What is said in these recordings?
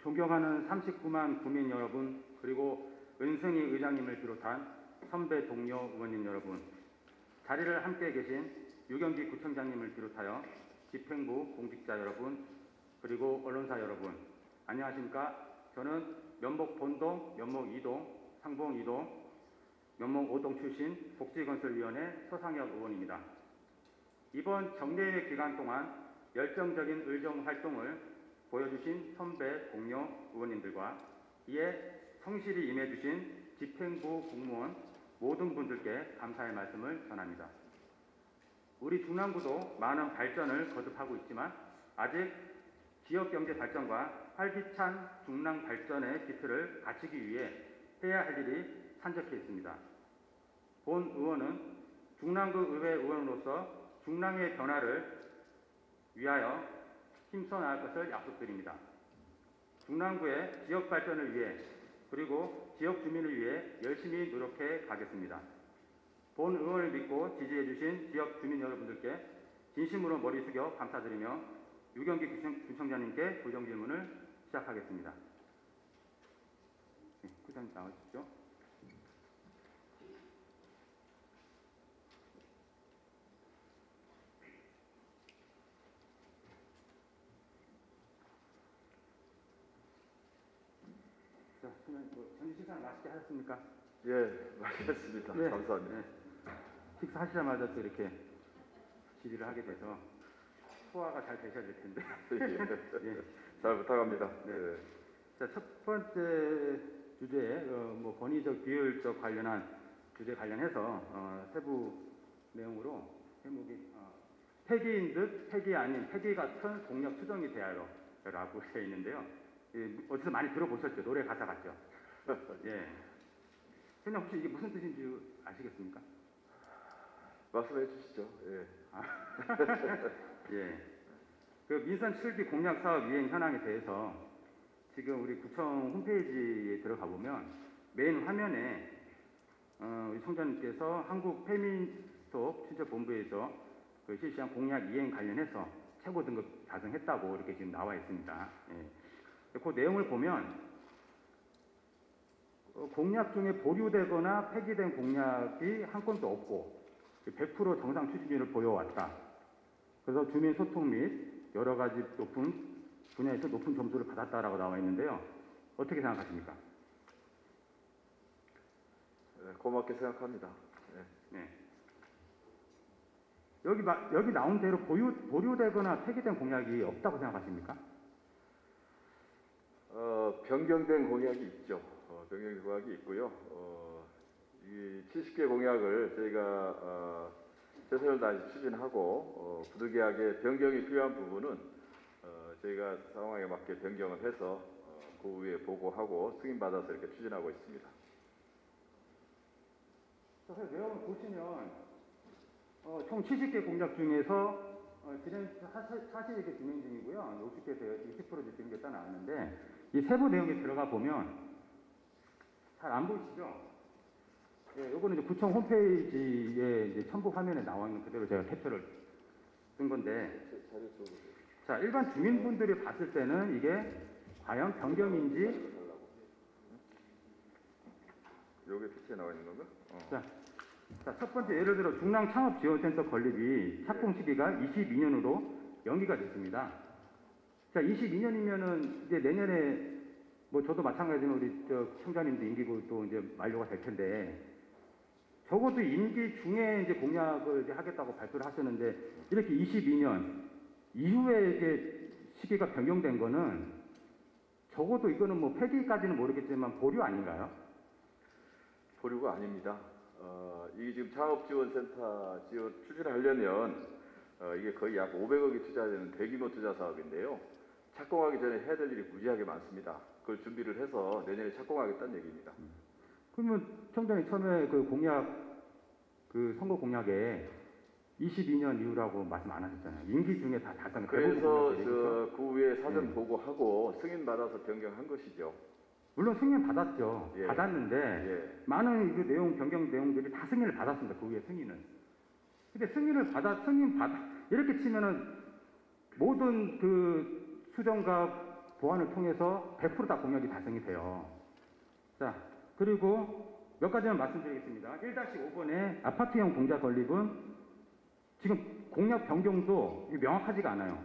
존경하는 39만 구민 여러분, 그리고 은승희 의장님을 비롯한 선배 동료 의원님 여러분, 자리를 함께 계신 유경기 구청장님을 비롯하여 집행부 공직자 여러분, 그리고 언론사 여러분, 안녕하십니까? 저는 면목 본동, 면목 2동, 상봉 2동, 면목 5동 출신 복지건설위원회 서상혁 의원입니다. 이번 정례회 기간 동안 열정적인 의정 활동을 보여주신 선배 동료 의원님들과 이에 성실히 임해주신 집행부 공무원 모든 분들께 감사의 말씀을 전합니다. 우리 중랑구도 많은 발전을 거듭하고 있지만 아직 지역경제 발전과 활기찬 중랑 발전의 기틀을 갖추기 위해 해야 할 일이 산적해 있습니다. 본 의원은 중랑구 의회 의원으로서 중랑의 변화를 위하여 힘써 나갈 것을 약속드립니다. 중랑구의 지역 발전을 위해 그리고 지역 주민을 위해 열심히 노력해 가겠습니다. 본 의원을 믿고 지지해 주신 지역 주민 여러분들께 진심으로 머리 숙여 감사드리며 유경기 구청장님께 고정 질문을 시작하겠습니다. 네, 구청장 나와주십시오. 자, 그러면 전시 식사 맛있게 하셨습니까? 예, 맛있습니다. 네, 감사합니다. 네. 식사하시자마자 또 이렇게 질의를 하게 돼서 소화가 잘 되셔야 될 텐데. 예. 예. 잘 부탁합니다. 네. 예. 자, 첫 번째 주제에 권위적 비율적 관련한 주제 관련해서 세부 내용으로 제목이 폐기인 듯 폐기 아닌 폐기 같은 공약 추정이 되하여라고 되어 있는데요. 어디서 많이 들어보셨죠? 노래 가사 같죠? 예. 그냥 혹시 이게 무슨 뜻인지 아시겠습니까? 말씀해 주시죠. 예. 예. 그 민선 7기 공약 사업 이행 현황에 대해서 지금 우리 구청 홈페이지에 들어가 보면 메인 화면에 우리 청장님께서 한국 페미스톱 취재본부에서 그 실시한 공약 이행 관련해서 최고 등급 달성했다고 이렇게 지금 나와 있습니다. 예. 그 내용을 보면 공약 중에 보류되거나 폐기된 공약이 한 건도 없고 100% 정상 추진율을 보여왔다. 그래서 주민 소통 및 여러 가지 높은 분야에서 높은 점수를 받았다라고 나와 있는데요. 어떻게 생각하십니까? 예, 고맙게 생각합니다. 예. 네. 여기 나온 대로 보류되거나 폐기된 공약이 없다고 생각하십니까? 변경된 공약이 있죠. 변경된 공약이 있고요. 이 70개 공약을 저희가 최선을 다해서 추진하고 부득이하게 변경이 필요한 부분은 저희가 상황에 맞게 변경을 해서 그 위에 보고하고 승인받아서 이렇게 추진하고 있습니다. 사실 내용을 보시면 총 70개 공약 중에서 진행 40개 진행 중이고요. 60개에서 20% 진행됐다 나왔는데 이 세부 내용에 들어가 보면 잘 안 보이시죠? 예, 요거는 이제 구청 홈페이지에 이제 첨부 화면에 나와 있는 그대로 제가 캡처를 쓴 건데, 자, 일반 주민분들이 봤을 때는 이게 과연 변경인지, 여기 피치에 나와 있는 건가? 자, 첫 번째 예를 들어 중랑 창업지원센터 건립이 착공 시기가 22년으로 연기가 됐습니다. 자, 22년이면은 이제 내년에 뭐 저도 마찬가지로 우리 청장님도 임기고 또 이제 만료가 될 텐데 적어도 임기 중에 이제 공약을 이제 하겠다고 발표를 하셨는데 이렇게 22년 이후에 이게 시기가 변경된 거는 적어도 이거는 뭐 폐기까지는 모르겠지만 보류 아닌가요? 보류가 아닙니다. 이게 지금 창업지원센터 지원 추진하려면 이게 거의 약 500억이 투자되는 대규모 투자 사업인데요. 착공하기 전에 해야 될 일이 무지하게 많습니다. 그걸 준비를 해서 내년에 착공하겠다는 얘기입니다. 그러면 청장님 처음에 그 공약, 그 선거 공약에 22년 이후라고 말씀 안 하셨잖아요. 임기 중에 다 달성. 그래서 그 위에 사전 보고하고 승인받아서 변경한 것이죠. 물론 승인 받았죠. 예. 받았는데 예. 많은 그 내용 변경 내용들이 다 승인을 받았습니다. 그 위에 승인은. 근데 승인 이렇게 치면은 모든 그 수정과 보완을 통해서 100%다 공약이 달성이 돼요. 자, 그리고 몇 가지만 말씀드리겠습니다. 1-5번의 아파트형 공자 건립은 지금 공약 변경도 명확하지가 않아요.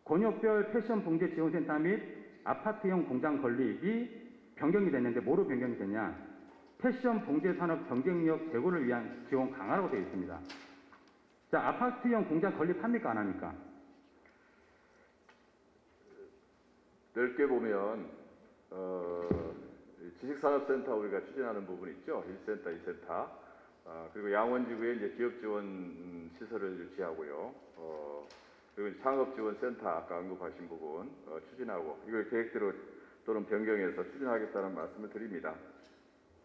권역별 패션 봉제 지원센터 및 아파트형 공장 건립이 변경이 됐는데 뭐로 변경이 됐냐? 패션 봉제 산업 경쟁력 제고를 위한 지원 강화라고 되어 있습니다. 자, 아파트형 공장 건립합니까? 안 합니까? 넓게 보면 지식산업센터 우리가 추진하는 부분 있죠. 1센터, 2센터. 그리고 양원지구에 이제 기업 지원 시설을 유치하고요. 그리고 창업지원센터 아까 언급하신 부분 추진하고 이걸 계획대로 또는 변경해서 추진하겠다는 말씀을 드립니다.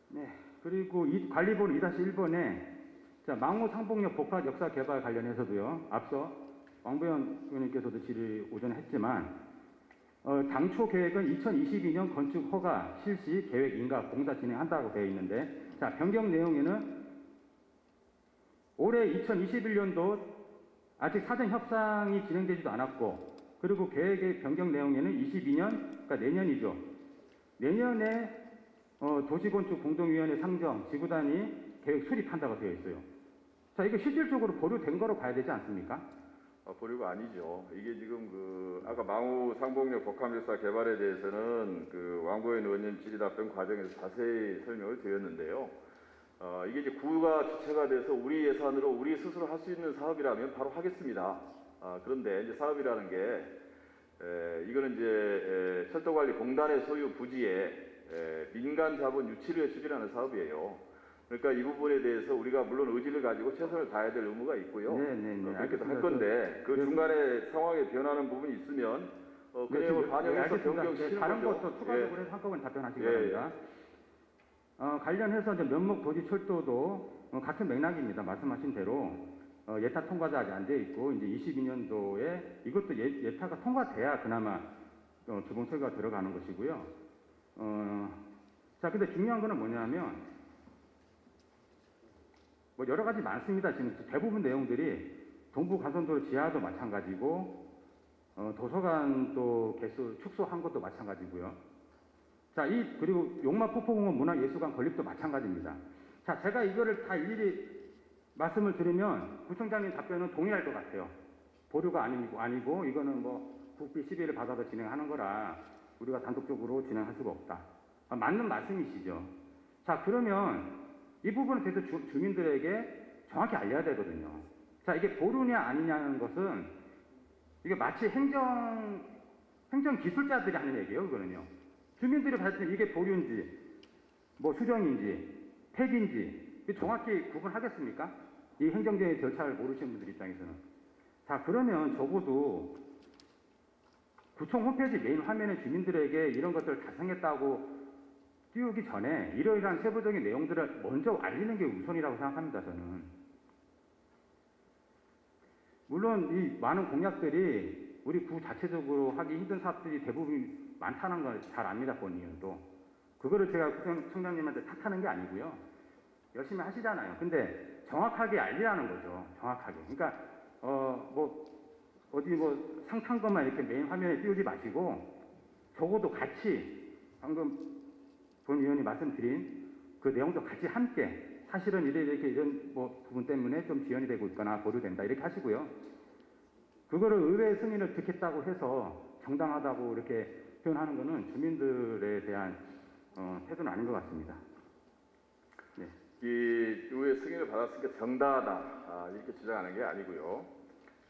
네. 그리고 이 관리본 2-1번에 자, 망호 상봉역 복합 역사 개발 관련해서도요. 앞서 왕부연 의원님께서도 질의 오전에 했지만 당초 계획은 2022년 건축 허가 실시 계획 인가 공사 진행한다고 되어 있는데 자, 변경 내용에는 올해 2021년도 아직 사전 협상이 진행되지도 않았고 그리고 계획의 변경 내용에는 22년 그러니까 내년이죠. 내년에 도시건축 공동위원회 상정 지구단위 계획 수립한다고 되어 있어요. 자, 이거 실질적으로 보류된 거로 봐야 되지 않습니까? 보류가 아니죠. 이게 지금 아까 망우 상봉역 복합역사 개발에 대해서는 왕고현 의원님 질의 답변 과정에서 자세히 설명을 드렸는데요. 이게 이제 구가 주체가 돼서 우리 예산으로 우리 스스로 할 수 있는 사업이라면 바로 하겠습니다. 그런데 이제 사업이라는 게 이거는 이제 철도관리공단의 소유 부지에 민간 자본 유치를 추진하는 사업이에요. 그러니까 이 부분에 대해서 우리가 물론 의지를 가지고 최선을 다해야 될 의무가 있고요. 그렇게도 할 건데 그 중간에 상황이 변하는 부분이 있으면 그 내용을 반영해서 변경시키는 다른 거죠. 것도 추가적으로 해서 한꺼번에 답변하시기 바랍니다. 관련해서 이제 면목 도지 철도도 같은 맥락입니다. 말씀하신 대로 예타 통과도 아직 안 돼 있고 이제 22년도에 이것도 예타가 통과돼야 그나마 기본 설계가 들어가는 것이고요. 자, 근데 중요한 거는 뭐냐면 뭐 여러 가지 많습니다. 지금 대부분 내용들이 동부 간선도로 지하도 마찬가지고 도서관 또 개수 축소한 것도 마찬가지고요. 자, 그리고 용마폭포공원 문화예술관 건립도 마찬가지입니다. 자, 제가 이거를 다 일일이 말씀을 드리면 구청장님 답변은 동의할 것 같아요. 보류가 아니고 이거는 뭐 국비 12를 받아서 진행하는 거라 우리가 단독적으로 진행할 수가 없다. 맞는 말씀이시죠. 자, 그러면 이 부분에 대해서 주민들에게 정확히 알려야 되거든요. 자, 이게 보류냐 아니냐는 것은 이게 마치 행정 기술자들이 하는 얘기예요, 이거는요. 주민들이 봤을 때 이게 보류인지, 뭐 수정인지, 폐기인지 정확히 구분하겠습니까? 이 행정적인 절차를 모르시는 분들 입장에서는. 자, 그러면 적어도 구청 홈페이지 메인 화면에 주민들에게 이런 것들을 달성했다고 띄우기 전에 이러이러한 세부적인 내용들을 먼저 알리는 게 우선이라고 생각합니다, 저는. 물론 이 많은 공약들이 우리 구 자체적으로 하기 힘든 사업들이 대부분 많다는 걸 잘 압니다, 본인도. 그거를 제가 구청장님한테 탓하는 게 아니고요. 열심히 하시잖아요. 근데 정확하게 알리라는 거죠, 정확하게. 그러니까 어디 상탄 것만 이렇게 메인 화면에 띄우지 마시고 적어도 같이 방금 본 의원이 말씀드린 그 내용도 같이 함께 사실은 이런 부분 때문에 좀 지연이 되고 있거나 보류된다 이렇게 하시고요. 그거를 의회 승인을 듣겠다고 해서 정당하다고 이렇게 표현하는 것은 주민들에 대한 태도는 아닌 것 같습니다. 네. 이 의회 승인을 받았으니까 정당하다 이렇게 주장하는 게 아니고요.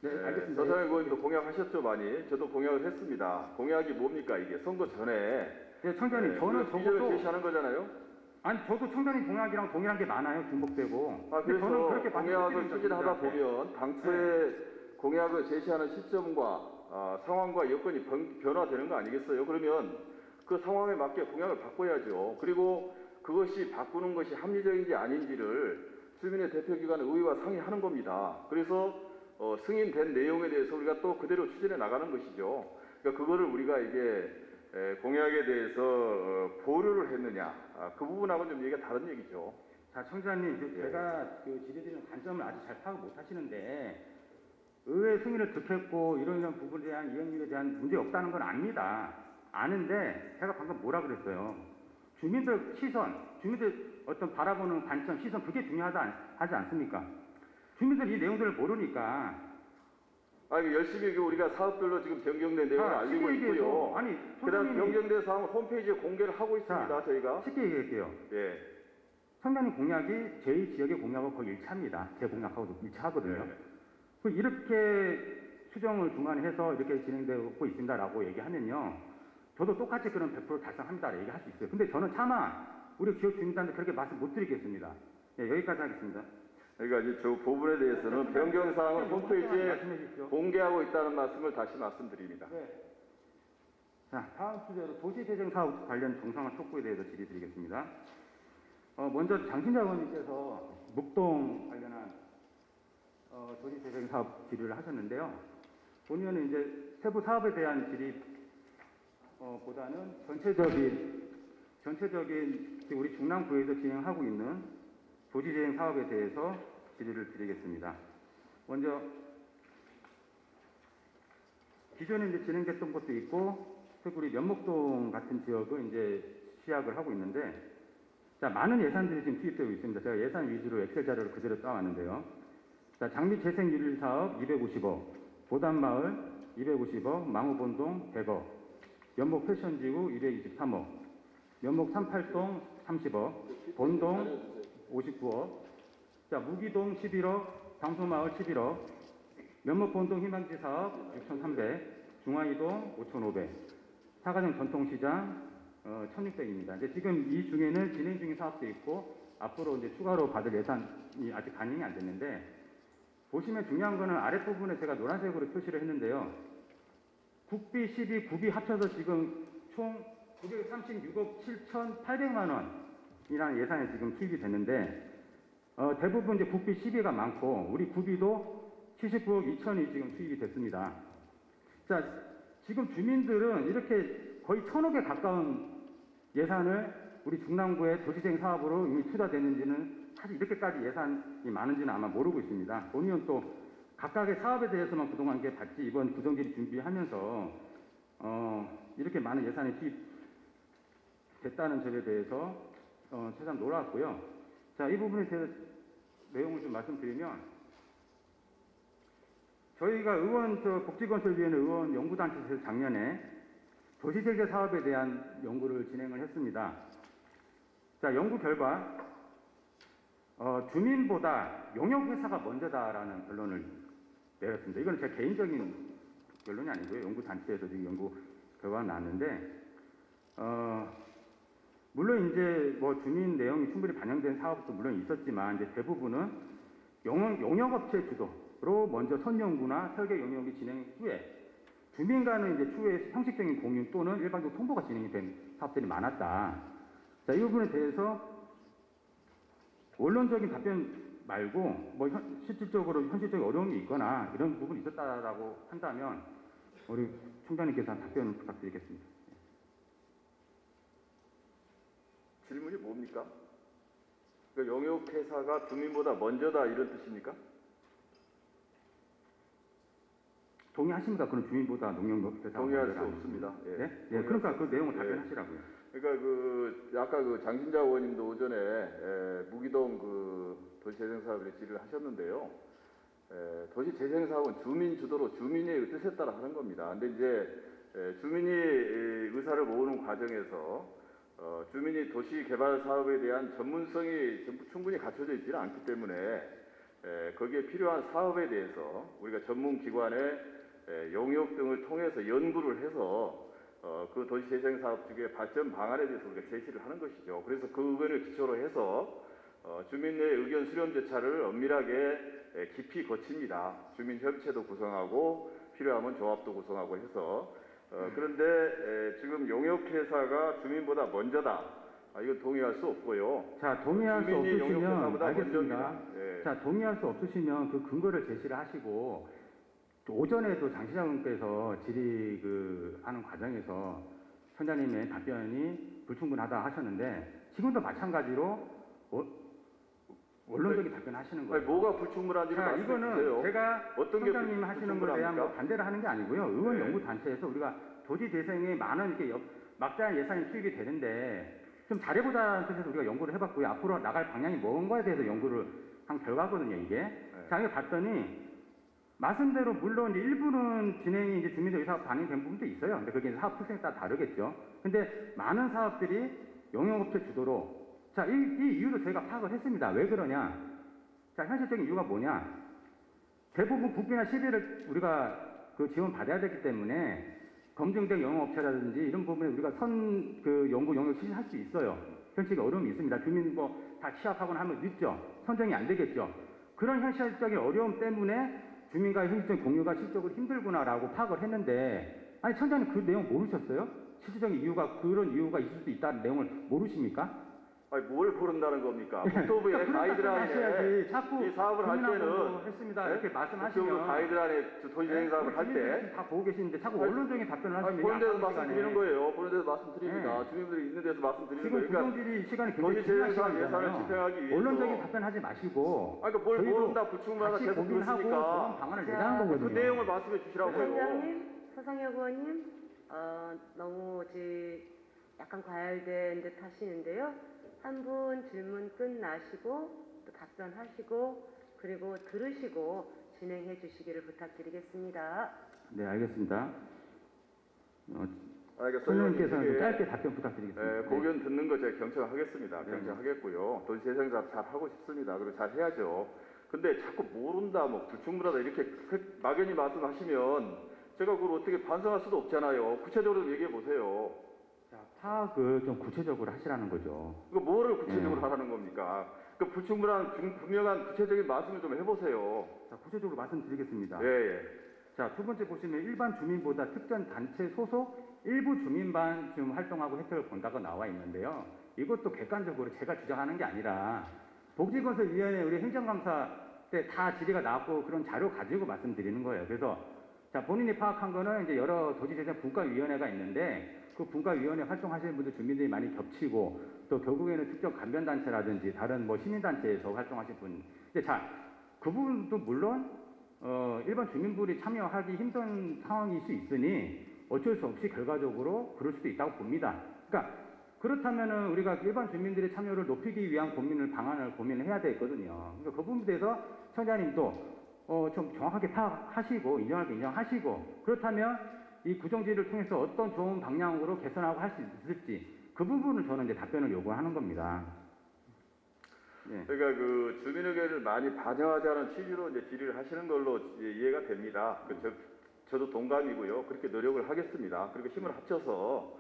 네, 알겠습니다. 서상현 의원도 공약하셨죠, 많이. 저도 공약을 했습니다. 공약이 뭡니까 이게 선거 전에. 네, 청장님, 저는 비전을 제시하는 거잖아요. 아니, 저도 청장님 공약이랑 동일한 게 많아요, 중복되고. 그래서 저는 그렇게 공약을 추진하다 보면 당초에 공약을 제시하는 시점과 상황과 여건이 변화되는 거 아니겠어요? 그러면 그 상황에 맞게 공약을 바꿔야죠. 그리고 그것이 바꾸는 것이 합리적인지 아닌지를 주민의 대표기관 의회와 상의하는 겁니다. 그래서 승인된 내용에 대해서 우리가 또 그대로 추진해 나가는 것이죠. 그러니까 그거를 우리가 이게 공약에 대해서 보류를 했느냐 그 부분하고는 좀 얘기가 다른 얘기죠. 자, 청장님, 제가 질의드리는 관점을 아주 잘 파악 못 하시는데 의회 승인을 득했고 이런 부분에 대한 이행률에 대한 문제 없다는 건 압니다. 아는데 제가 방금 뭐라 그랬어요. 주민들 시선, 주민들 어떤 바라보는 관점, 시선 그게 중요하다 하지 않습니까? 주민들이 이 내용들을 모르니까 아니 열심히 우리가 사업별로 지금 변경된 내용을 알리고 있고요. 아니 그다음 총장님이 변경된 사항을 홈페이지에 공개를 하고 있습니다. 자, 저희가. 쉽게 얘기할게요. 예. 청장님 공약이 저희 지역의 공약하고 거의 일치합니다. 제 공약하고도 일치하거든요. 네. 그 이렇게 수정을 중간에 해서 이렇게 진행되고 있습니다라고 얘기하면요. 저도 똑같이 그런 100% 달성합니다. 얘기할 수 있어요. 근데 저는 차마 우리 지역 주민들한테 그렇게 말씀 못 드리겠습니다. 네, 여기까지 하겠습니다. 그러니까 이제 저 부분에 대해서는 변경 사항을 홈페이지에 말씀해 주십시오. 공개하고 있다는 말씀을 다시 말씀드립니다. 네. 자, 다음 주제로 도시재생 사업 관련 정상화 촉구에 대해서 질의 드리겠습니다. 먼저 장신자 의원님께서 묵동 관련한 도시재생 사업 질의를 하셨는데요. 본의원은 이제 세부 사업에 대한 질의 보다는 전체적인 지금 우리 중랑구에서 진행하고 있는 도시재생 사업에 대해서 질의를 드리겠습니다. 먼저 기존에 이제 진행됐던 것도 있고, 특히 우리 면목동 같은 지역을 이제 시작을 하고 있는데, 자, 많은 예산들이 지금 투입되고 있습니다. 제가 예산 위주로 엑셀 자료를 그대로 따왔는데요. 자, 장미 재생 유릴 사업 250억, 보단마을 250억, 망우본동 100억, 면목 패션지구 223억, 면목 38동 30억, 본동 59억, 자, 무기동 11억, 방소마을 11억, 면목본동 희망지 사업 6,300, 중화이동 5,500, 사가정 전통시장 1,600입니다. 근데 지금 이 중에는 진행 중인 사업도 있고 앞으로 이제 추가로 받을 예산이 아직 반영이 안 됐는데 보시면 중요한 거는 아랫부분에 제가 노란색으로 표시를 했는데요. 국비, 시비, 구비 합쳐서 지금 총 936억 7,800만 원이라는 예산이 지금 투입이 됐는데 대부분 이제 국비, 시비가 많고 우리 구비도 79억 2천이 지금 투입이 됐습니다. 자, 지금 주민들은 이렇게 거의 1,000억에 가까운 예산을 우리 중랑구의 도시재생 사업으로 이미 투자됐는지는 사실 이렇게까지 예산이 많은지는 아마 모르고 있습니다. 본의원 또 각각의 사업에 대해서만 그동안 이게 봤지 이번 구정질의 준비하면서 이렇게 많은 예산이 투입됐다는 점에 대해서 새삼 놀랐고요. 자, 이 부분에 대해서 내용을 좀 말씀드리면 저희가 복지건설위원회 의원 연구단체에서 작년에 도시재생 사업에 대한 연구를 진행을 했습니다. 자, 연구 결과 주민보다 용역회사가 먼저다라는 결론을 내렸습니다. 이건 제 개인적인 결론이 아니고요. 연구단체에서 지금 연구 결과가 나왔는데 물론 이제 뭐 주민 내용이 충분히 반영된 사업도 물론 있었지만 이제 대부분은 용역업체 주도로 먼저 선연구나 설계 용역이 진행 후에 주민 간의 이제 추후에 형식적인 공유 또는 일반적 통보가 진행이 된 사업들이 많았다. 자, 이 부분에 대해서 원론적인 답변 말고 뭐 실질적으로 현실적인 어려움이 있거나 이런 부분이 있었다라고 한다면 우리 총장님께서 답변을 부탁드리겠습니다. 질문이 뭡니까? 그러니까 용역회사가 주민보다 먼저다 이런 뜻입니까? 동의하십니까? 그런 주민보다 농협회사가 동의할 수 없습니다. 예. 네? 예, 그러니까 그 내용을 답변하시라고요. 그러니까 아까 장신자 의원님도 오전에 무기동 도시재생 사업에 질의를 하셨는데요. 도시재생 사업은 주민 주도로 주민의 뜻에 따라 하는 겁니다. 근데 이제 주민이 의사를 모으는 과정에서 주민이 도시 개발 사업에 대한 전문성이 충분히 갖춰져 있지는 않기 때문에 거기에 필요한 사업에 대해서 우리가 전문기관의 용역 등을 통해서 연구를 해서 그 도시재생 사업 측의 발전 방안에 대해서 우리가 제시를 하는 것이죠. 그래서 그 의견을 기초로 해서 주민의 의견 수렴 절차를 엄밀하게 깊이 거칩니다. 주민협의체도 구성하고 필요하면 조합도 구성하고 해서 그런데 지금 용역회사가 주민보다 먼저다. 이건 동의할 수 없고요. 자, 동의할 수 주민이 없으시면 용역회사보다 알겠습니다. 먼저입니다. 예. 자, 동의할 수 없으시면 그 근거를 제시를 하시고 오전에도 장시장 의원께서 질의 하는 과정에서 선장님의 답변이 불충분하다 하셨는데 지금도 마찬가지로 원론적인 답변하시는 거예요. 아니, 뭐가 불충분한지를 자, 말씀해 이거는 주세요. 제가 어떤 게 선장님 하시는 것에 대한 뭐 불충분합니까? 반대를 하는 게 아니고요. 의원 네. 연구 단체에서 우리가 도지 재생에 많은 이렇게 막대한 예산이 투입이 되는데 좀 잘해보자는 뜻에서 우리가 연구를 해봤고요. 앞으로 나갈 방향이 뭔가에 대해서 연구를 한 결과거든요, 이게. 자, 이거 봤더니 말씀대로 물론 이제 일부는 진행이 이제 주민들 의사가 반영된 부분도 있어요. 근데 그게 이제 사업 특성에 따라 다르겠죠. 근데 많은 사업들이 용역업체 주도로 자, 이 이유도 저희가 파악을 했습니다. 왜 그러냐? 자, 현실적인 이유가 뭐냐? 대부분 국비나 시비를 우리가 그 지원 받아야 되기 때문에 검증된 영업업체라든지 이런 부분에 우리가 연구 영역 실시할 수 있어요. 현실적인 어려움이 있습니다. 주민 다 취합하거나 하면 늦죠. 선정이 안 되겠죠. 그런 현실적인 어려움 때문에 주민과의 현실적인 공유가 실적으로 힘들구나라고 파악을 했는데, 아니 청장님 그 내용 모르셨어요? 실질적인 이유가 그런 이유가 있을 수도 있다는 내용을 모르십니까? 아니, 뭘 모른다는 겁니까? 국토부의 가이드라인에 자꾸 이 사업을 할 때는 했습니다. 네? 이렇게 말씀하시면 국토부 가이드라인에 도시재생 사업을 할 때 다 보고 계시는데 자꾸 아니, 원론적인 답변을 아니, 하시면 보는 데서 아까운 말씀드리는 시간에 거예요. 보는 데서 말씀드립니다. 네. 주민들이 있는 데서 말씀드리는 지금 거예요. 그러니까 구정질이 시간이 굉장히 도시재생 중요한 사업 예산을 시간이잖아요. 집행하기 위해서 원론적인 답변하지 마시고 아니, 그러니까 뭘 저희도 모른다 불충분하다 같이 계속 고민하고 좋은 그러시니까 방안을 자, 내자는 거거든요. 그 내용을 말씀해 주시라고요. 위원장님, 서성혁 의원님, 너무 약간 과열된 듯 하시는데요. 한 분 질문 끝나시고 또 답변하시고 그리고 들으시고 진행해 주시기를 부탁드리겠습니다. 네, 알겠습니다. 알겠어요. 선생님께서는 좀 이게, 짧게 답변 부탁드리겠습니다. 네. 고견 듣는 거 제가 경청하겠습니다. 네. 경청하겠고요. 도시재생 사업 잘 하고 싶습니다. 그리고 잘 해야죠. 근데 자꾸 모른다, 뭐 불충분하다 이렇게 막연히 말씀하시면 제가 그걸 어떻게 반성할 수도 없잖아요. 구체적으로 얘기해 보세요. 자, 파악을 좀 구체적으로 하시라는 거죠. 그 뭐를 구체적으로 네. 하라는 겁니까? 그 불충분한 분명한 구체적인 말씀을 좀 해보세요. 자, 구체적으로 말씀드리겠습니다. 예, 예. 자, 두 번째 보시면 일반 주민보다 특정 단체 소속 일부 주민만 지금 활동하고 혜택을 본다고 나와 있는데요. 이것도 객관적으로 제가 주장하는 게 아니라 복지건설위원회 우리 행정감사 때 다 질의가 나왔고 그런 자료 가지고 말씀드리는 거예요. 그래서 자, 본인이 파악한 거는 이제 여러 도시재생 분과위원회가 있는데 그 분과위원회 활동하시는 분들 주민들이 많이 겹치고 또 결국에는 특정 관변단체라든지 다른 뭐 시민단체에서 활동하신 분. 근데 자, 그 부분도 물론 일반 주민분이 참여하기 힘든 상황일 수 있으니 어쩔 수 없이 결과적으로 그럴 수도 있다고 봅니다. 그러니까 그렇다면은 우리가 일반 주민들의 참여를 높이기 위한 방안을 고민을 해야 되거든요. 그러니까 그 부분에 대해서 청장님도 좀 정확하게 파악하시고 인정할 게 인정하시고 그렇다면 이 구정지를 통해서 어떤 좋은 방향으로 개선하고 할 수 있을지 그 부분을 저는 이제 답변을 요구하는 겁니다. 네. 그러니까 그 주민 의견을 많이 반영하자는 취지로 이제 질의를 하시는 걸로 이해가 됩니다. 저도 동감이고요. 그렇게 노력을 하겠습니다. 그리고 힘을 합쳐서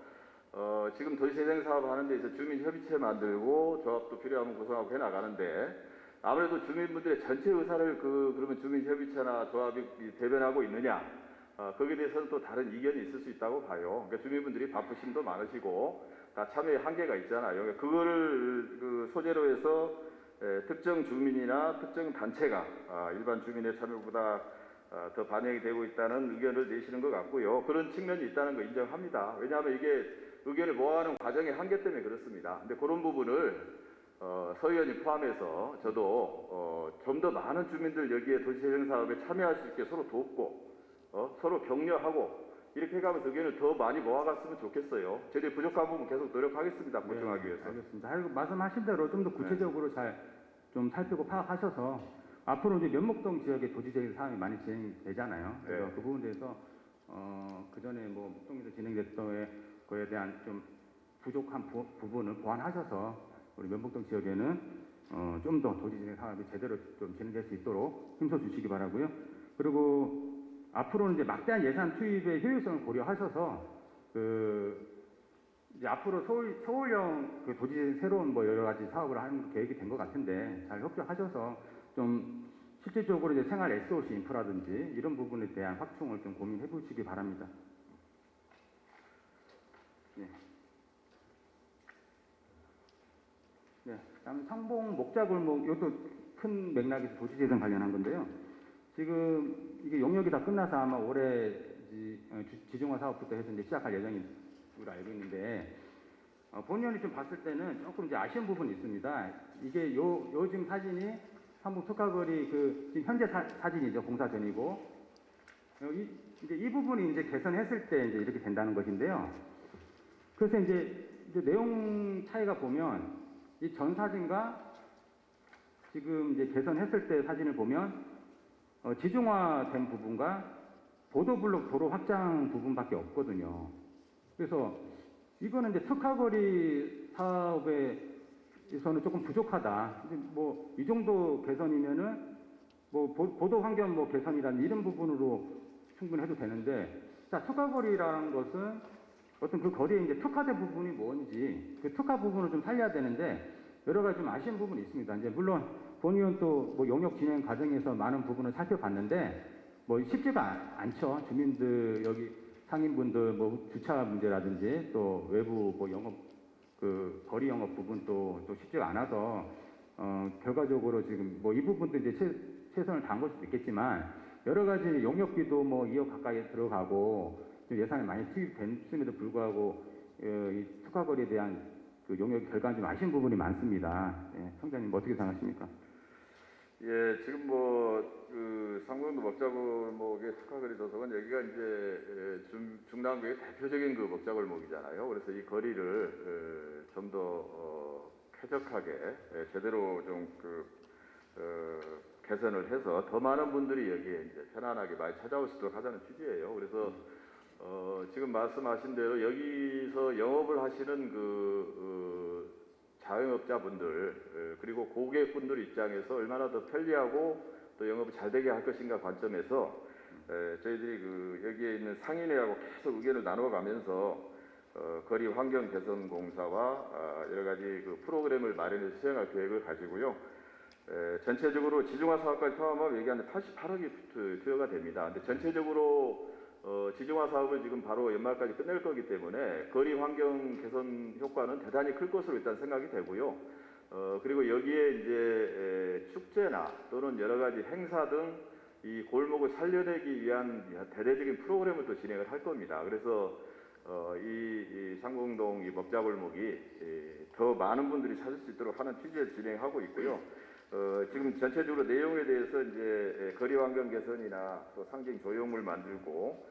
지금 도시재생 사업 하는 데 있어서 주민협의체 만들고 조합도 필요하면 구성하고 해 나가는데 아무래도 주민분들의 전체 의사를 그러면 주민협의체나 조합이 대변하고 있느냐 거기에 대해서는 또 다른 이견이 있을 수 있다고 봐요. 그러니까 주민분들이 바쁘심도 많으시고 다 참여의 한계가 있잖아요. 그러니까 그거를 소재로 해서 특정 주민이나 특정 단체가 일반 주민의 참여보다 더 반영이 되고 있다는 의견을 내시는 것 같고요. 그런 측면이 있다는 거 인정합니다. 왜냐하면 이게 의견을 모아가는 과정의 한계 때문에 그렇습니다. 근데 그런 부분을 서 의원님 포함해서 저도 좀 더 많은 주민들 여기에 도시재생 사업에 참여할 수 있게 서로 돕고 서로 격려하고 이렇게 해가면서 의견을 더 많이 모아갔으면 좋겠어요. 저희들이 부족한 부분 계속 노력하겠습니다. 보충하기 위해서. 알겠습니다. 말씀하신 대로 좀 더 구체적으로 잘 좀 살피고 파악하셔서 앞으로 이제 면목동 지역에 도시재생 사업이 많이 진행되잖아요. 그래서 네. 그 부분에 대해서 그 전에 뭐 목동에서 진행됐던 거에 대한 좀 부족한 부분을 보완하셔서 우리 면목동 지역에는 좀 더 도시재생 사업이 제대로 좀 진행될 수 있도록 힘써 주시기 바라고요. 그리고 앞으로는 이제 막대한 예산 투입의 효율성을 고려하셔서 이제 앞으로 서울형 그 도시재생 새로운 뭐 여러 가지 사업을 하는 계획이 된 것 같은데 잘 협조하셔서 좀 실질적으로 이제 생활 SOC 인프라든지 이런 부분에 대한 확충을 좀 고민해 보시기 바랍니다. 네. 네. 다음 상봉 목자골목 이것도 큰 맥락이 도시재생 관련한 건데요. 지금 이게 용역이 다 끝나서 아마 올해 지중화 사업부터 해서 이제 시작할 예정인 걸로 알고 있는데 본의원이 좀 봤을 때는 조금 이제 아쉬운 부분이 있습니다. 이게 요즘 사진이 한북 특화거리 지금 현재 사진이죠. 공사 전이고. 이제 이 부분이 이제 개선했을 때 이제 이렇게 된다는 것인데요. 그래서 이제 내용 차이가 보면 이 전 사진과 지금 이제 개선했을 때 사진을 보면 지중화된 부분과 보도블록 도로 확장 부분밖에 없거든요. 그래서 이거는 이제 특화거리 사업에서는 조금 부족하다. 뭐 이 정도 개선이면은 뭐 보도 환경 뭐 개선이라는 이런 부분으로 충분히 해도 되는데, 자, 특화거리라는 것은 어떤 그 거리에 이제 특화된 부분이 뭔지 그 특화 부분을 좀 살려야 되는데 여러 가지 좀 아쉬운 부분이 있습니다. 이제 물론 본의원 또 뭐 용역 진행 과정에서 많은 부분을 살펴봤는데 뭐 쉽지가 않죠. 주민들 여기 상인분들 뭐 주차 문제라든지 또 외부 뭐 영업 그 거리 영업 부분도 또 쉽지가 않아서 결과적으로 지금 뭐 이 부분도 이제 최선을 다한 걸 수도 있겠지만 여러 가지 용역비도 뭐 2억 가까이 들어가고 좀 예산이 많이 투입됐음에도 불구하고 이 특화거리에 대한 그 용역 결과는 좀 아쉬운 부분이 많습니다. 예, 청장님 뭐 어떻게 생각하십니까? 예, 지금 그 상공도 먹자골목의 특화거리 도서관 여기가 이제 중남구의 대표적인 그 먹자골목이잖아요. 그래서 이 거리를 좀 더 쾌적하게 제대로 좀 개선을 해서 더 많은 분들이 여기에 이제 편안하게 많이 찾아올 수 있도록 하자는 취지예요. 그래서 지금 말씀하신 대로 여기서 영업을 하시는 자영업자분들 그리고 고객분들 입장에서 얼마나 더 편리하고 또 영업을 잘 되게 할 것인가 관점에서 저희들이 여기에 있는 상인회하고 계속 의견을 나눠가면서 거리 환경 개선 공사와 여러 가지 그 프로그램을 마련해서 수행할 계획을 가지고요. 전체적으로 지중화 사업까지 포함하면 얘기하는데 88억이 투여가 됩니다. 근데 전체적으로 지중화 사업을 지금 바로 연말까지 끝낼 거기 때문에 거리 환경 개선 효과는 대단히 클 것으로 일단 생각이 되고요. 그리고 여기에 이제 축제나 또는 여러 가지 행사 등 이 골목을 살려내기 위한 대대적인 프로그램을 또 진행을 할 겁니다. 그래서 이 상공동 이 먹자골목이 더 많은 분들이 찾을 수 있도록 하는 취지를 진행하고 있고요. 지금 전체적으로 내용에 대해서 이제 거리 환경 개선이나 또 상징 조형물 만들고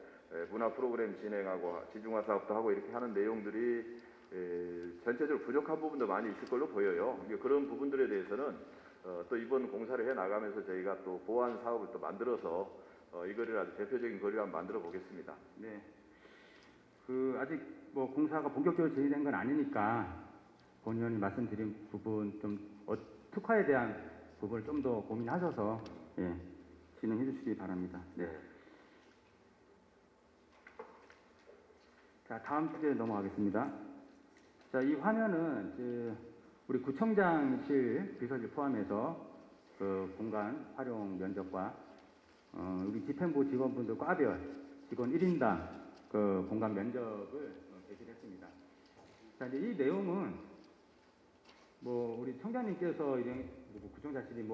문화 프로그램 진행하고 지중화 사업도 하고 이렇게 하는 내용들이 전체적으로 부족한 부분도 많이 있을 걸로 보여요. 그런 부분들에 대해서는 또 이번 공사를 해 나가면서 저희가 또 보완 사업을 또 만들어서 이 거리를 아주 대표적인 거리를 한번 만들어 보겠습니다. 네. 아직 뭐 공사가 본격적으로 진행된 건 아니니까 본 의원이 말씀드린 부분 좀 특화에 대한 부분을 좀 더 고민하셔서 진행해 주시기 바랍니다. 네. 자, 다음 주제에 넘어가겠습니다. 자, 이 화면은 우리 구청장실 비서실 포함해서 그 공간 활용 면적과 우리 집행부 직원분들 과별 직원 1인당 그 공간 면적을 제시했습니다. 자, 이제 이 내용은 뭐 우리 청장님께서 구청장실이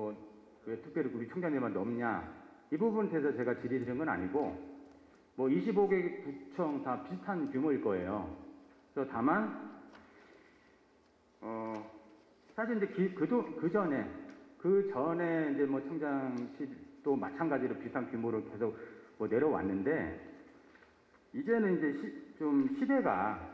왜 특별히 우리 청장님만 넘냐 이 부분에 대해서 제가 질의드린 건 아니고 뭐 25개 구청 다 비슷한 규모일 거예요. 그래서 다만 사실 이제 그 전에 이제 뭐 청장실도 마찬가지로 비슷한 규모로 계속 뭐 내려왔는데 이제는 이제 좀 시대가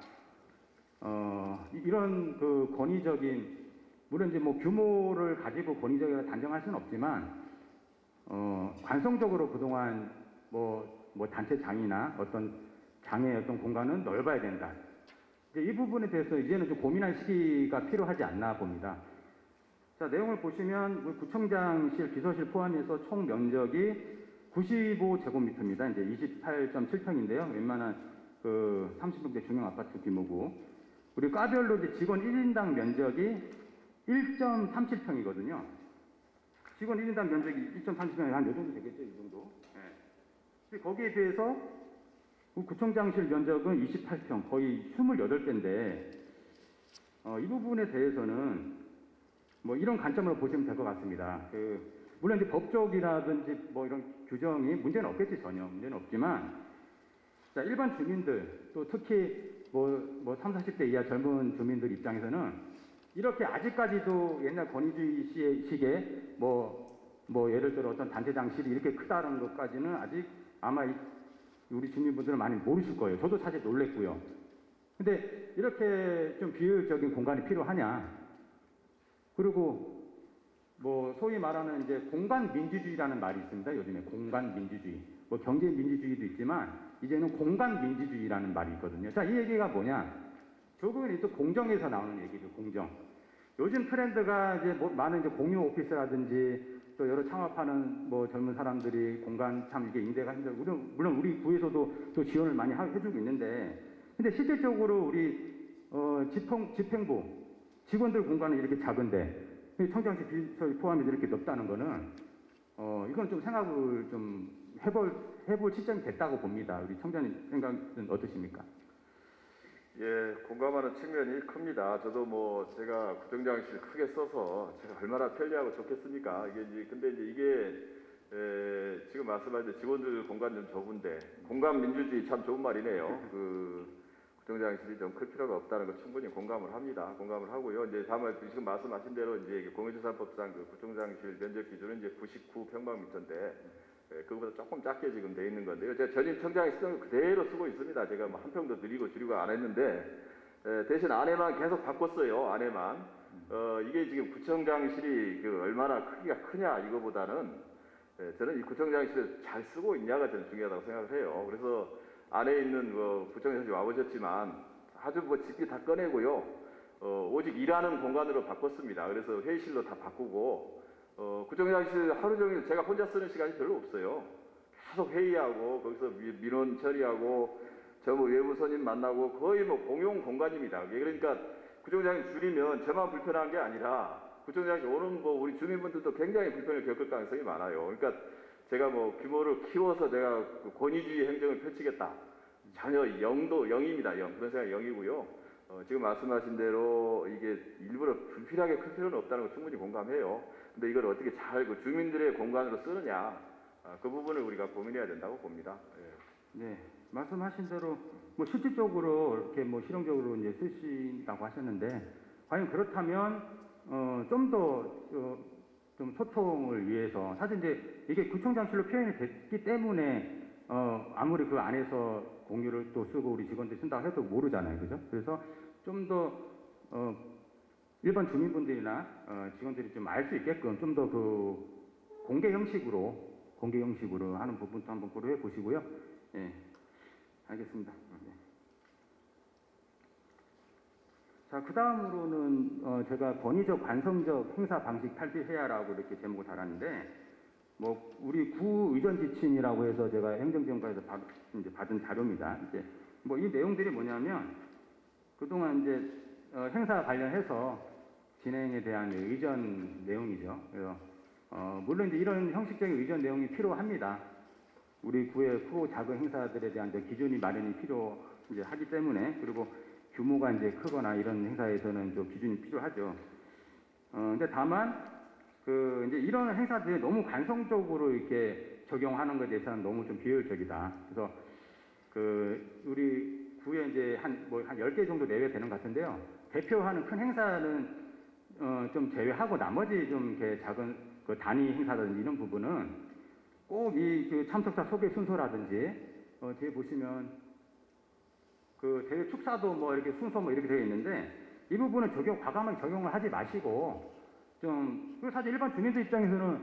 이런 그 권위적인 물론 이제 뭐 규모를 가지고 권위적이라 단정할 수는 없지만 관성적으로 그동안 뭐 단체장이나 어떤 장의 어떤 공간은 넓어야 된다. 이 부분에 대해서 이제는 좀 고민할 시기가 필요하지 않나 봅니다. 자, 내용을 보시면 우리 구청장실, 비서실 포함해서 총 면적이 95제곱미터입니다. 이제 28.7평인데요. 웬만한 그 30평대 중형 아파트 규모고. 우리 과별로 이제 직원 1인당 면적이 1.37평이거든요. 직원 1인당 면적이 1.37평이 한 요 정도 되겠죠, 이 정도. 네. 거기에 비해서 구청장실 면적은 28평, 거의 28개인데, 이 부분에 대해서는 뭐 이런 관점으로 보시면 될 것 같습니다. 물론 이제 법적이라든지 뭐 이런 규정이 문제는 없겠지, 전혀. 문제는 없지만, 자, 일반 주민들, 또 특히 뭐 3, 40대 이하 젊은 주민들 입장에서는 이렇게 아직까지도 옛날 권위주의 식의 뭐 예를 들어 어떤 단체장실이 이렇게 크다는 것까지는 아직 아마 우리 주민분들은 많이 모르실 거예요. 저도 사실 놀랬고요. 근데 이렇게 좀 비효율적인 공간이 필요하냐? 그리고 뭐 소위 말하는 이제 공간 민주주의라는 말이 있습니다. 요즘에 공간 민주주의. 뭐 경제 민주주의도 있지만 이제는 공간 민주주의라는 말이 있거든요. 자, 이 얘기가 뭐냐? 결국은 또 공정에서 나오는 얘기죠. 공정. 요즘 트렌드가 이제 뭐 많은 이제 공유 오피스라든지 또 여러 창업하는 뭐 젊은 사람들이 공간 참 이게 임대가 힘들고 물론 우리 구에서도 또 지원을 많이 해주고 있는데 근데 실질적으로 우리 집행부 직원들 공간은 이렇게 작은데 청장실 비서를 포함해서 이렇게 넓다는 거는 이건 좀 생각을 좀 해볼 시점이 됐다고 봅니다. 우리 청장님 생각은 어떠십니까? 예, 공감하는 측면이 큽니다. 저도 뭐 제가 구청장실 크게 써서 제가 얼마나 편리하고 좋겠습니까? 이게 이제 근데 이제 이게 지금 말씀하신 직원들 공간 좀 좁은데 공간 민주주의 참 좋은 말이네요. 그 구청장실이 좀 클 필요가 없다는 거 충분히 공감을 합니다. 공감을 하고요. 이제 다만 지금 말씀하신 대로 이제 공유재산법상 그 구청장실 면적 기준은 이제 99평방미터인데 그거보다 조금 작게 지금 돼 있는 건데요. 제가 전임 청장이 쓰던 거 그대로 쓰고 있습니다. 제가 뭐 한 평도 늘리고 줄이고 안 했는데 대신 안에만 계속 바꿨어요. 안에만. 이게 지금 구청장실이 그 얼마나 크기가 크냐 이거보다는 저는 이 구청장실을 잘 쓰고 있냐가 저는 중요하다고 생각을 해요. 그래서 안에 있는 구청장실 와보셨지만 아주 뭐 집기 다 꺼내고요. 오직 일하는 공간으로 바꿨습니다. 그래서 회의실로 다 바꾸고 구청장실 하루 종일 제가 혼자 쓰는 시간이 별로 없어요. 계속 회의하고 거기서 민원 처리하고 뭐 외부 손님 만나고 거의 뭐 공용 공간입니다. 그러니까 구청장실 줄이면 저만 불편한 게 아니라 구청장실 오는 뭐 우리 주민분들도 굉장히 불편을 겪을 가능성이 많아요. 그러니까 제가 뭐 규모를 키워서 내가 권위주의 행정을 펼치겠다. 전혀 0입니다. 0. 그런 생각이 0이고요. 지금 말씀하신 대로 이게 일부러 불필요하게 클 필요는 없다는 거 충분히 공감해요. 근데 이걸 어떻게 잘 그 주민들의 공간으로 쓰느냐, 그 부분을 우리가 고민해야 된다고 봅니다. 예. 네, 말씀하신 대로 뭐 실질적으로 이렇게 뭐 실용적으로 이제 쓰신다고 하셨는데 과연 그렇다면 좀 더 좀 소통을 위해서 사실 이제 이게 구청장실로 표현이 됐기 때문에 아무리 그 안에서 공유를 또 쓰고 우리 직원들이 쓴다고 해도 모르잖아요, 그죠? 그래서 좀 더 일반 주민분들이나 직원들이 좀 알 수 있게끔 좀 더 그 공개 형식으로 하는 부분도 한번 고려해 보시고요. 예, 알겠습니다. 네. 자, 그 다음으로는 제가 권위적 관성적 행사 방식 탈피해야라고 이렇게 제목을 달았는데 뭐 우리 구 의전 지침이라고 해서 제가 행정지원과에서 이제 받은 자료입니다. 이제 뭐 이 내용들이 뭐냐면 그동안 이제 행사 관련해서 진행에 대한 의전 내용이죠. 그래서 물론 이제 이런 형식적인 의전 내용이 필요합니다. 우리 구의 크고 작은 행사들에 대한 이제 기준이 마련이 이제 하기 때문에 그리고 규모가 이제 크거나 이런 행사에서는 좀 기준이 필요하죠. 근데 다만 그 이제 이런 행사들이 너무 관성적으로 이렇게 적용하는 것에 대해서는 너무 좀 비효율적이다. 그래서 그 우리 구에 이제 한 10개 정도 내외 되는 것 같은데요. 대표하는 큰 행사는 좀 제외하고 나머지 좀 이렇게 작은 그 단위 행사라든지 이런 부분은 꼭 이 그 참석자 소개 순서라든지 뒤에 보시면 그 대회 축사도 뭐 이렇게 순서 뭐 이렇게 되어 있는데 이 부분은 과감하게 적용을 하지 마시고 그리고 사실 일반 주민들 입장에서는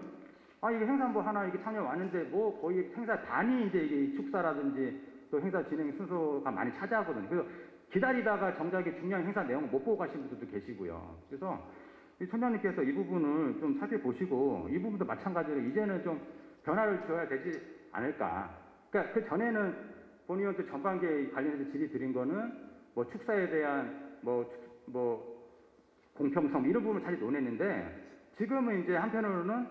이게 행사 뭐 하나 이게 참여 왔는데 뭐 거의 행사 단위 이제 이게 축사라든지 또 행사 진행 순서가 많이 차지하거든요. 그래서 기다리다가 정작에 중요한 행사 내용을 못 보고 가신 분들도 계시고요. 그래서 이 총장님께서 이 부분을 좀 살펴보시고 이 부분도 마찬가지로 이제는 좀 변화를 줘야 되지 않을까. 그러니까 그 전에는 본의원 전반기에 관련해서 질의 드린 거는 뭐 축사에 대한 뭐 공평성 이런 부분을 사실 논했는데 지금은 이제 한편으로는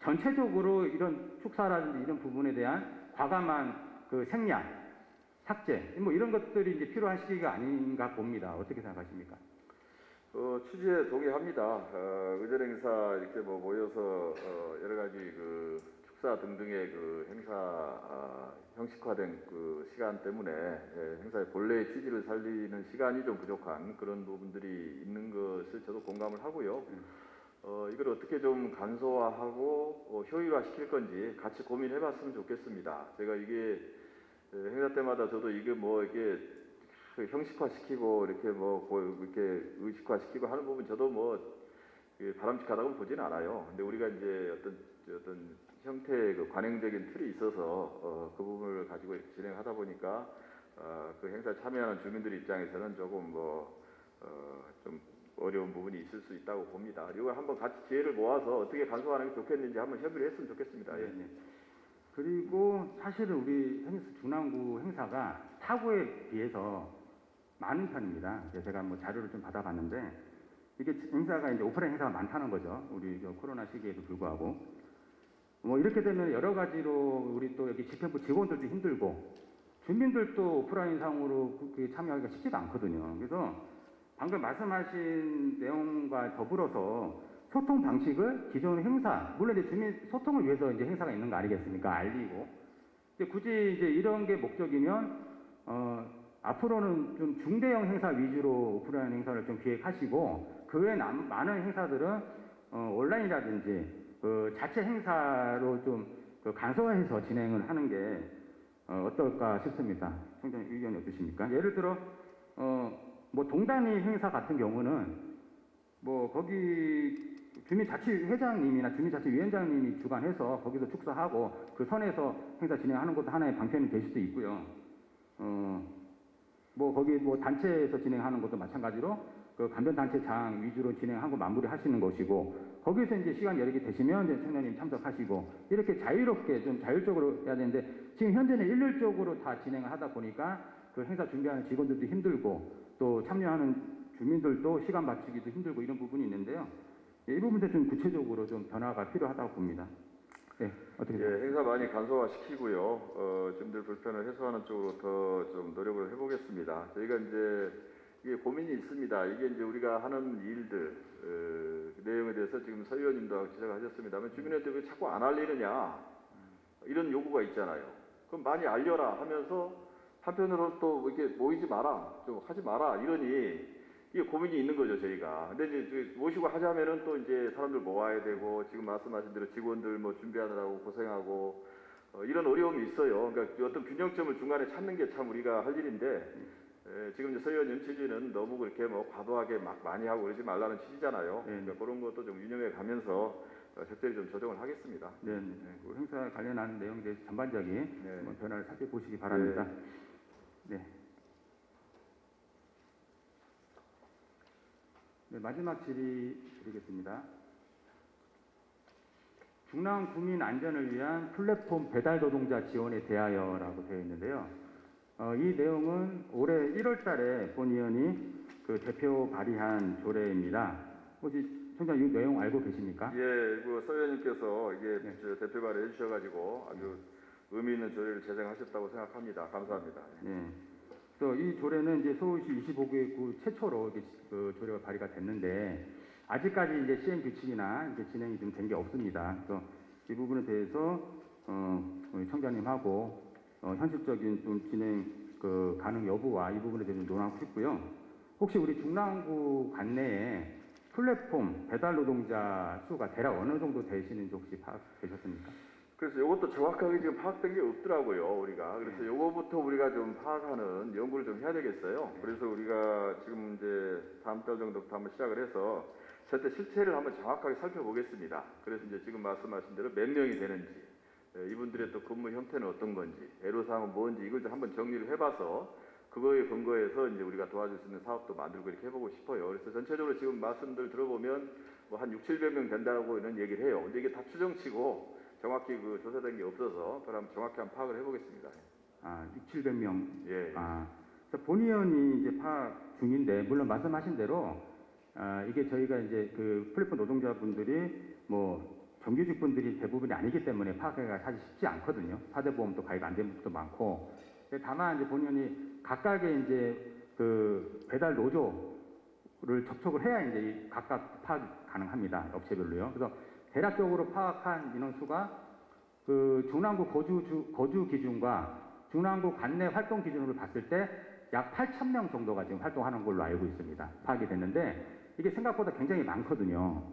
전체적으로 이런 축사라든지 이런 부분에 대한 과감한 그 생략, 삭제 뭐 이런 것들이 이제 필요한 시기가 아닌가 봅니다. 어떻게 생각하십니까? 취지에 동의합니다. 의전 행사 이렇게 뭐 모여서 여러 가지 그 축사 등등의 그 행사 형식화된 그 시간 때문에 행사의 본래의 취지를 살리는 시간이 좀 부족한 그런 부분들이 있는 것을 저도 공감을 하고요. 이걸 어떻게 좀 간소화하고 효율화시킬 건지 같이 고민해봤으면 좋겠습니다. 제가 이게 행사 때마다 저도 이게 뭐 이게 형식화시키고 이렇게 이렇게 의식화시키고 하는 부분 저도 뭐 바람직하다고 보진 않아요. 근데 우리가 이제 어떤 형태의 그 관행적인 틀이 있어서 그 부분을 가지고 진행하다 보니까 그 행사에 참여하는 주민들 입장에서는 조금 좀 어려운 부분이 있을 수 있다고 봅니다. 이걸 한번 같이 기회를 모아서 어떻게 간소화하는 게 좋겠는지 한번 협의를 했으면 좋겠습니다. 예. 네. 그리고 사실은 우리 테니스 중랑구 행사가 타구에 비해서 많은 편입니다. 제가 뭐 자료를 좀 받아봤는데 이게 행사가 이제 오프라인 행사가 많다는 거죠. 우리 코로나 시기에도 불구하고 뭐 이렇게 되면 여러 가지로 우리 또 여기 집행부 직원들도 힘들고 주민들도 오프라인 상으로 참여하기가 쉽지가 않거든요. 그래서 방금 말씀하신 내용과 더불어서 소통 방식을 기존 행사, 물론 이제 주민 소통을 위해서 이제 행사가 있는 거 아니겠습니까? 알리고. 근데 굳이 이제 이런 게 목적이면, 앞으로는 좀 중대형 행사 위주로 오프라인 행사를 좀 기획하시고, 그 외에 많은 행사들은, 온라인이라든지, 자체 행사로 좀 간소화해서 진행을 하는 게, 어떨까 싶습니다. 총장님 의견이 어떠십니까? 예를 들어, 뭐 동단위 행사 같은 경우는, 뭐 거기 주민자치회장님이나 주민자치위원장님이 주관해서 거기서 축사하고 그 선에서 행사 진행하는 것도 하나의 방편이 될 수도 있고요. 뭐 거기 뭐 단체에서 진행하는 것도 마찬가지로 그 간변단체장 위주로 진행하고 마무리하시는 것이고 거기서 이제 시간 여력이 되시면 이제 청년님 참석하시고 이렇게 자유롭게 좀 자율적으로 해야 되는데 지금 현재는 일률적으로 다 진행을 하다 보니까 그 행사 준비하는 직원들도 힘들고 또 참여하는 주민들도 시간 맞추기도 힘들고 이런 부분이 있는데요. 이 부분도 좀 구체적으로 좀 변화가 필요하다고 봅니다. 네, 어떻게 예, 행사 많이 간소화시키고요. 주민들 불편을 해소하는 쪽으로 더 좀 노력을 해보겠습니다. 저희가 이제 이게 고민이 있습니다. 이게 이제 우리가 하는 일들 내용에 대해서 지금 서 의원님도 지적하셨습니다만 주민한테 왜 자꾸 안 알리느냐 이런 요구가 있잖아요. 그럼 많이 알려라 하면서 한편으로 또 이렇게 모이지 마라, 좀 하지 마라 이러니 이게 고민이 있는 거죠 저희가. 근데 이제 모시고 하자면은 또 이제 사람들 모아야 되고 지금 말씀하신 대로 직원들 뭐 준비하느라고 고생하고 이런 어려움이 있어요. 그러니까 어떤 균형점을 중간에 찾는 게 참 우리가 할 일인데 지금 이제 서 의원님 취지는 너무 그렇게 뭐 과도하게 막 많이 하고 그러지 말라는 취지잖아요. 그러니까 그런 것도 좀 유념해 가면서 적절히 좀 조정을 하겠습니다. 네, 그 행사 관련한 내용에 대해서 전반적인 한번 변화를 살펴보시기 바랍니다. 네. 네, 마지막 질의 드리겠습니다. 중랑 구민 안전을 위한 플랫폼 배달 노동자 지원에 대하여라고 되어 있는데요. 이 내용은 올해 1월 달에 본 의원이 그 대표 발의한 조례입니다. 혹시 총장 이 내용 알고 계십니까? 예, 그 서 의원님께서 이게 대표 발의해 주셔가지고 아주 의미 있는 조례를 제정하셨다고 생각합니다. 감사합니다. 네. 그래서 이 조례는 이제 서울시 25개구 최초로 그 조례가 발의가 됐는데 아직까지 이제 시행 규칙이나 이제 진행이 좀 된 게 없습니다. 그래서 이 부분에 대해서 우리 청장님하고 현실적인 좀 진행 그 가능 여부와 이 부분에 대해서 논하고 싶고요. 혹시 우리 중랑구 관내에 플랫폼 배달 노동자 수가 대략 어느 정도 되시는지 혹시 파악되셨습니까? 그래서 이것도 정확하게 지금 파악된 게 없더라고요, 우리가. 그래서 이거부터 우리가 좀 파악하는 연구를 좀 해야 되겠어요. 그래서 우리가 지금 이제 다음 달 정도부터 한번 시작을 해서 절대 실체를 한번 정확하게 살펴보겠습니다. 그래서 이제 지금 말씀하신 대로 몇 명이 되는지, 이분들의 또 근무 형태는 어떤 건지, 애로사항은 뭔지 이걸 좀 한번 정리를 해봐서 그거에 근거해서 이제 우리가 도와줄 수 있는 사업도 만들고 이렇게 해보고 싶어요. 그래서 전체적으로 지금 말씀들 들어보면 뭐 한 600~700명 된다고 이런 얘기를 해요. 근데 이게 다 추정치고 정확히 그 조사된 게 없어서 그럼 정확히 한번 파악을 해보겠습니다. 아, 600~700명. 예. 아, 본 의원이 이제 파악 중인데 물론 말씀하신 대로 이게 저희가 이제 그 플랫폼 노동자분들이 뭐 정규직 분들이 대부분이 아니기 때문에 파악하기가 사실 쉽지 않거든요. 사대보험도 가입 안 된 분도 많고. 다만 이제 본 의원이 각각의 이제 그 배달 노조를 접촉을 해야 이제 각각 파악이 가능합니다. 업체별로요. 그래서 대략적으로 파악한 인원수가 그 중랑구 거주 기준과 중랑구 관내 활동 기준으로 봤을 때 약 8,000명 정도가 지금 활동하는 걸로 알고 있습니다. 파악이 됐는데 이게 생각보다 굉장히 많거든요.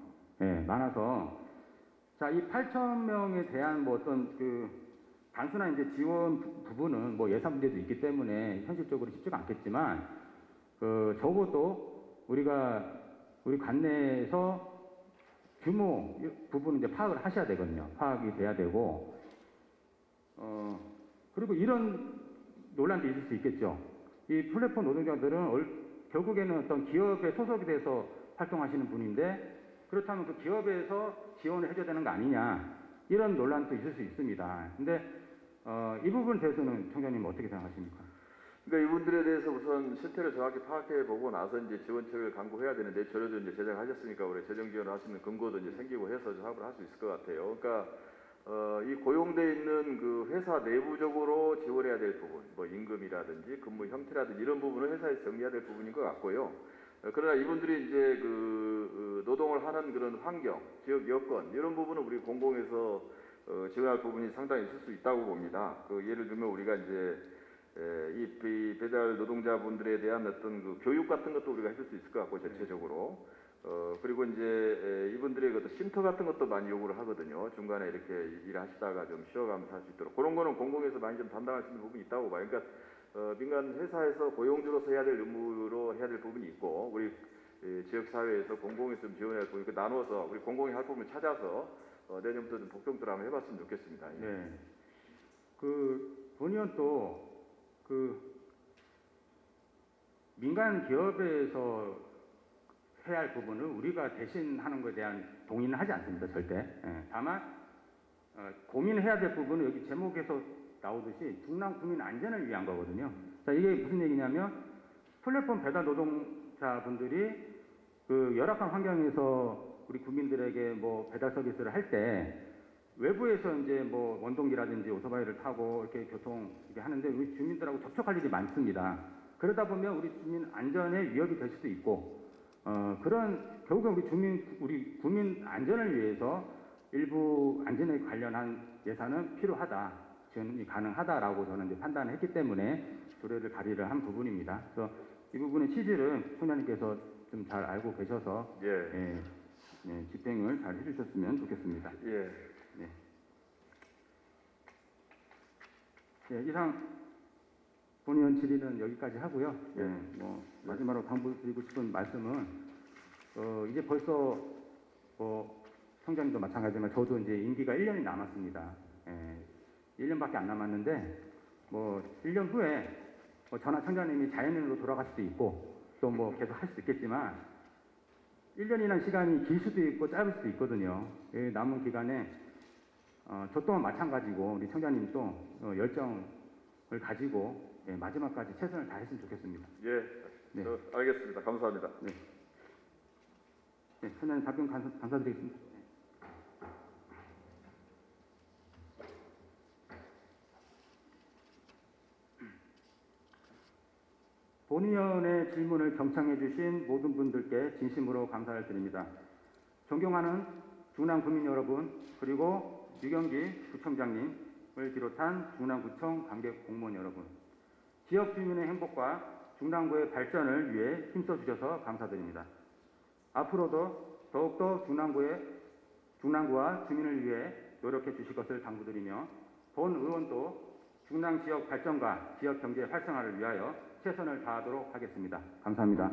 예, 많아서 자, 이 8,000명에 대한 뭐 어떤 그 단순한 이제 지원 부분은 뭐 예산 문제도 있기 때문에 현실적으로 쉽지가 않겠지만 적어도 우리가 우리 관내에서 규모 부분은 이제 파악을 하셔야 되거든요. 파악이 돼야 되고 그리고 이런 논란도 있을 수 있겠죠. 이 플랫폼 노동자들은 결국에는 어떤 기업에 소속이 돼서 활동하시는 분인데 그렇다면 그 기업에서 지원을 해줘야 되는 거 아니냐 이런 논란도 있을 수 있습니다. 근데 이 부분에 대해서는 총장님 어떻게 생각하십니까? 그러니까 이분들에 대해서 우선 실태를 정확히 파악해 보고 나서 이제 지원책을 강구해야 되는데 전에도 이제 제정하셨으니까 우리 재정 지원을 할 수 있는 근거도 이제 생기고 해서 사업을 할 수 있을 것 같아요. 그러니까 이 고용돼 있는 그 회사 내부적으로 지원해야 될 부분, 뭐 임금이라든지 근무 형태라든지 이런 부분은 회사에서 정리해야 될 부분인 것 같고요. 그러나 이분들이 이제 그 노동을 하는 그런 환경, 지역 여건 이런 부분은 우리 공공에서 지원할 부분이 상당히 있을 수 있다고 봅니다. 그 예를 들면 우리가 이제 이 배달 노동자분들에 대한 어떤 그 교육 같은 것도 우리가 해줄 수 있을 것 같고 전체적으로 그리고 이제 이분들의 그 쉼터 같은 것도 많이 요구를 하거든요. 중간에 이렇게 일하시다가 좀 쉬어가면서 할 수 있도록 그런 거는 공공에서 많이 좀 담당할 수 있는 부분이 있다고 봐요. 그러니까 민간 회사에서 고용주로서 해야 될 의무로 해야 될 부분이 있고 우리 지역 사회에서 공공에서 좀 지원해야 할 부분이 나누어서 우리 공공이 할 부분을 찾아서 내년부터 좀 복종들 한번 해봤으면 좋겠습니다. 네. 그 본의원 또 그 민간 기업에서 해야 할 부분을 우리가 대신하는 것에 대한 동의는 하지 않습니다. 절대. 예. 다만 고민해야 될 부분은 여기 제목에서 나오듯이 중랑 국민 안전을 위한 거거든요. 자, 이게 무슨 얘기냐면 플랫폼 배달 노동자분들이 그 열악한 환경에서 우리 국민들에게 뭐 배달 서비스를 할 때 외부에서 이제 뭐 원동기라든지 오토바이를 타고 이렇게 교통 이렇게 하는데 우리 주민들하고 접촉할 일이 많습니다. 그러다 보면 우리 주민 안전에 위협이 될 수도 있고 결국은 우리 국민 안전을 위해서 일부 안전에 관련한 예산은 필요하다, 지원이 가능하다라고 저는 이제 판단을 했기 때문에 조례를 발의를 한 부분입니다. 그래서 이 부분의 취지를 총장님께서 좀 잘 알고 계셔서 집행을 잘 해주셨으면 좋겠습니다. 예. 네. 네, 이상 본의원 질의는 여기까지 하고요. 네, 뭐 마지막으로 당부드리고 싶은 말씀은 이제 벌써 총장님도 마찬가지지만 저도 이제 임기가 1년이 남았습니다. 1년밖에 안 남았는데 뭐 1년 후에 저나 총장님이 자연인으로 돌아갈 수도 있고 또 뭐 계속 할 수도 있겠지만 1년이라는 시간이 길 수도 있고 짧을 수도 있거든요. 남은 기간에 저 또한 마찬가지고 우리 총장님도 열정을 가지고 마지막까지 최선을 다했으면 좋겠습니다. 예, 네. 알겠습니다. 감사합니다. 네. 네, 총장님 답변 감사드리겠습니다. 본의원의 질문을 경청해 주신 모든 분들께 진심으로 감사를 드립니다. 존경하는 중랑 구민 여러분, 그리고 유경기 구청장님을 비롯한 중랑구청 관계 공무원 여러분, 지역 주민의 행복과 중랑구의 발전을 위해 힘써 주셔서 감사드립니다. 앞으로도 더욱더 중랑구와 주민을 위해 노력해 주실 것을 당부드리며 본 의원도 중랑 지역 발전과 지역 경제 활성화를 위하여 최선을 다하도록 하겠습니다. 감사합니다.